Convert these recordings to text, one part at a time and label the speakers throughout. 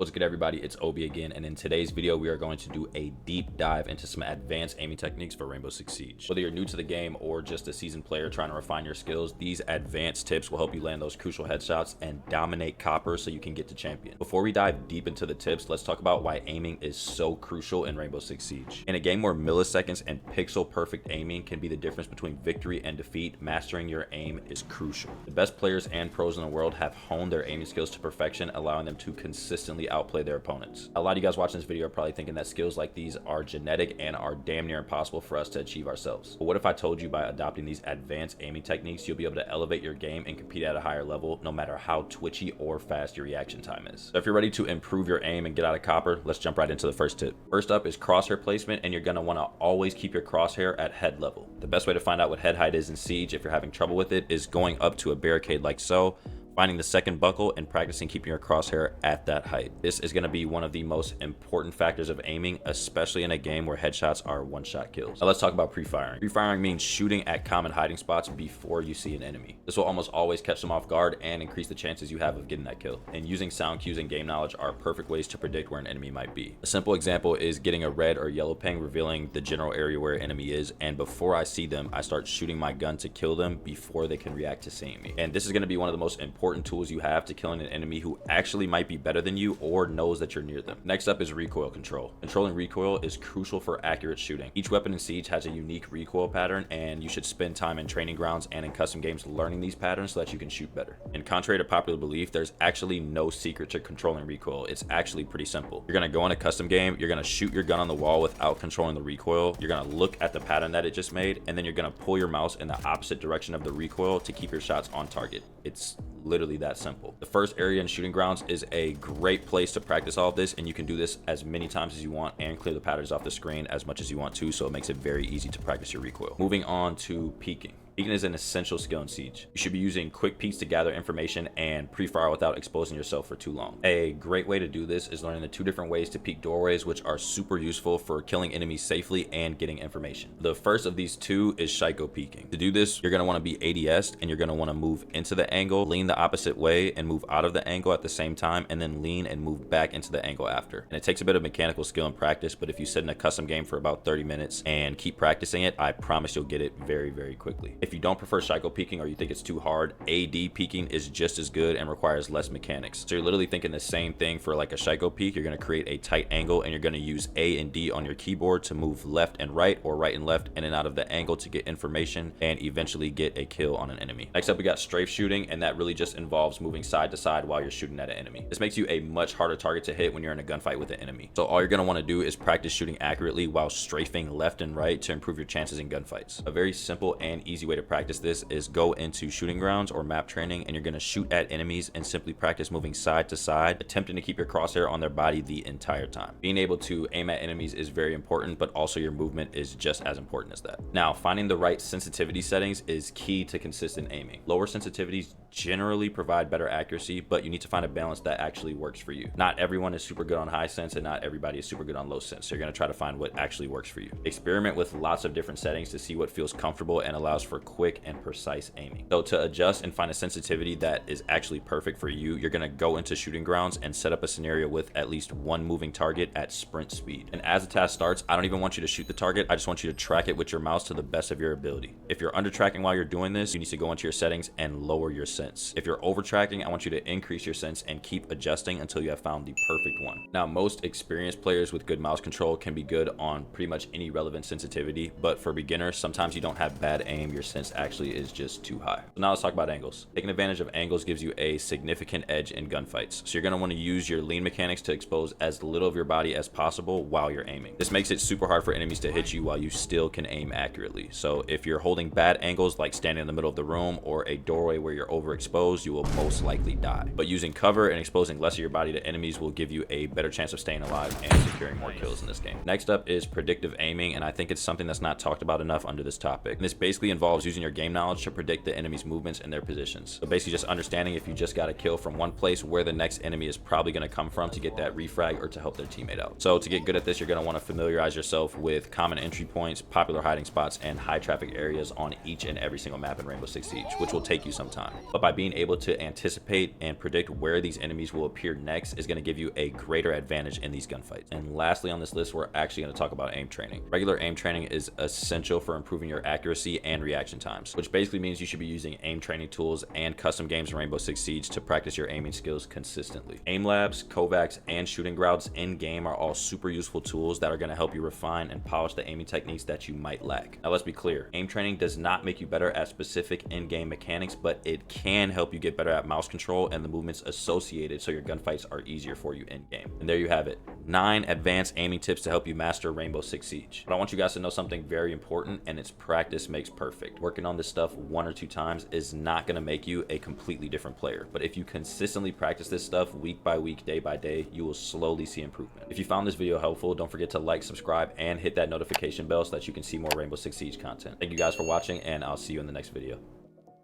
Speaker 1: What's good, everybody? It's ohbee again, and in today's video we are going to do a deep dive into some advanced aiming techniques for Rainbow Six Siege. Whether you're new to the game or just a seasoned player trying to refine your skills, these advanced tips will help you land those crucial headshots and dominate copper so you can get to champion. Before we dive deep into the tips, let's talk about why aiming is so crucial in Rainbow Six Siege. In a game where milliseconds and pixel perfect aiming can be the difference between victory and defeat, mastering your aim is crucial. The best players and pros in the world have honed their aiming skills to perfection, allowing them to consistently outplay their opponents. A lot of you guys watching this video are probably thinking that skills like these are genetic and are damn near impossible for us to achieve ourselves. But what if I told you by adopting these advanced aiming techniques, you'll be able to elevate your game and compete at a higher level, no matter how twitchy or fast your reaction time is. So if you're ready to improve your aim and get out of copper, let's jump right into the first tip. First up is crosshair placement, and you're gonna wanna always keep your crosshair at head level. The best way to find out what head height is in Siege, if you're having trouble with it, is going up to a barricade like so, finding the second buckle and practicing keeping your crosshair at that height. This is going to be one of the most important factors of aiming, especially in a game where headshots are one-shot kills. Now let's talk about prefiring. Prefiring means shooting at common hiding spots before you see an enemy. This will almost always catch them off guard and increase the chances you have of getting that kill. And using sound cues and game knowledge are perfect ways to predict where an enemy might be. A simple example is getting a red or yellow ping revealing the general area where an enemy is, and before I see them, I start shooting my gun to kill them before they can react to seeing me. And this is going to be one of the most important tools you have to killing an enemy who actually might be better than you or knows that you're near them. Next up is recoil control. Controlling recoil is crucial for accurate shooting. Each weapon in Siege has a unique recoil pattern, and you should spend time in training grounds and in custom games learning these patterns so that you can shoot better. And contrary to popular belief, there's actually no secret to controlling recoil. It's actually pretty simple. You're going to go in a custom game, you're going to shoot your gun on the wall without controlling the recoil, you're going to look at the pattern that it just made, and then you're going to pull your mouse in the opposite direction of the recoil to keep your shots on target. It's literally that simple. The first area in shooting grounds is a great place to practice all of this, and you can do this as many times as you want and clear the patterns off the screen as much as you want to, so it makes it very easy to practice your recoil. Moving on to peeking. Peeking is an essential skill in Siege. You should be using quick peeks to gather information and pre-fire without exposing yourself for too long. A great way to do this is learning the two different ways to peek doorways, which are super useful for killing enemies safely and getting information. The first of these two is psycho peeking. To do this, you're going to want to be ADS'd, and you're going to want to move into the angle, lean the opposite way, and move out of the angle at the same time, and then lean and move back into the angle after. And it takes a bit of mechanical skill and practice, but if you sit in a custom game for about 30 minutes and keep practicing it, I promise you'll get it very, very quickly. If you don't prefer psycho peeking or you think it's too hard, AD peeking is just as good and requires less mechanics. So you're literally thinking the same thing for like a psycho peek. You're going to create a tight angle, and you're going to use A and D on your keyboard to move left and right, or right and left, in and out of the angle to get information and eventually get a kill on an enemy. Next up, we got strafe shooting, and that really just involves moving side to side while you're shooting at an enemy. This makes you a much harder target to hit when you're in a gunfight with an enemy. So all you're going to want to do is practice shooting accurately while strafing left and right to improve your chances in gunfights. A very simple and easy way to practice this is go into shooting grounds or map training, and you're going to shoot at enemies and simply practice moving side to side, attempting to keep your crosshair on their body the entire time. Being able to aim at enemies is very important, but also your movement is just as important as that. Now, finding the right sensitivity settings is key to consistent aiming. Lower sensitivities generally provide better accuracy, but you need to find a balance that actually works for you. Not everyone is super good on high sense, and not everybody is super good on low sense, so you're going to try to find what actually works for you. Experiment with lots of different settings to see what feels comfortable and allows for quick and precise aiming. So to adjust and find a sensitivity that is actually perfect for you, you're going to go into shooting grounds and set up a scenario with at least one moving target at sprint speed. And as the task starts, I don't even want you to shoot the target, I just want you to track it with your mouse to the best of your ability. If you're under tracking while you're doing this, you need to go into your settings and lower your sense. If you're over tracking, I want you to increase your sense and keep adjusting until you have found the perfect one. Now, most experienced players with good mouse control can be good on pretty much any relevant sensitivity, but for beginners, sometimes you don't have bad aim, your sense actually is just too high. So now let's talk about angles. Taking advantage of angles gives you a significant edge in gunfights. So you're going to want to use your lean mechanics to expose as little of your body as possible while you're aiming. This makes it super hard for enemies to hit you while you still can aim accurately. So if you're holding bad angles like standing in the middle of the room or a doorway where you're overexposed, you will most likely die. But using cover and exposing less of your body to enemies will give you a better chance of staying alive and securing more kills in this game. Next up is predictive aiming, and I think it's something that's not talked about enough under this topic. And this basically involves involves using your game knowledge to predict the enemy's movements and their positions. So basically just understanding if you just got a kill from one place, where the next enemy is probably going to come from to get that refrag or to help their teammate out. So to get good at this, you're going to want to familiarize yourself with common entry points, popular hiding spots, and high traffic areas on each and every single map in Rainbow Six Siege, which will take you some time. But by being able to anticipate and predict where these enemies will appear next is going to give you a greater advantage in these gunfights. And lastly on this list, we're actually going to talk about aim training. Regular aim training is essential for improving your accuracy and reaction times, which basically means you should be using aim training tools and custom games in Rainbow Six Siege to practice your aiming skills consistently. Aim labs, Kovacs, and shooting grounds in game are all super useful tools that are going to help you refine and polish the aiming techniques that you might lack. Now let's be clear, aim training does not make you better at specific in-game mechanics, but it can help you get better at mouse control and the movements associated so your gunfights are easier for you in game. And there you have it, 9 advanced aiming tips to help you master Rainbow Six Siege. But I want you guys to know something very important, and it's practice makes perfect. Working on this stuff 1 or 2 times is not going to make you a completely different player, but if you consistently practice this stuff week by week, day by day, you will slowly see improvement. If you found this video helpful, don't forget to like, subscribe, and hit that notification bell so that you can see more Rainbow Six Siege content. Thank you guys for watching, and I'll see you in the next video.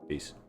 Speaker 1: Peace.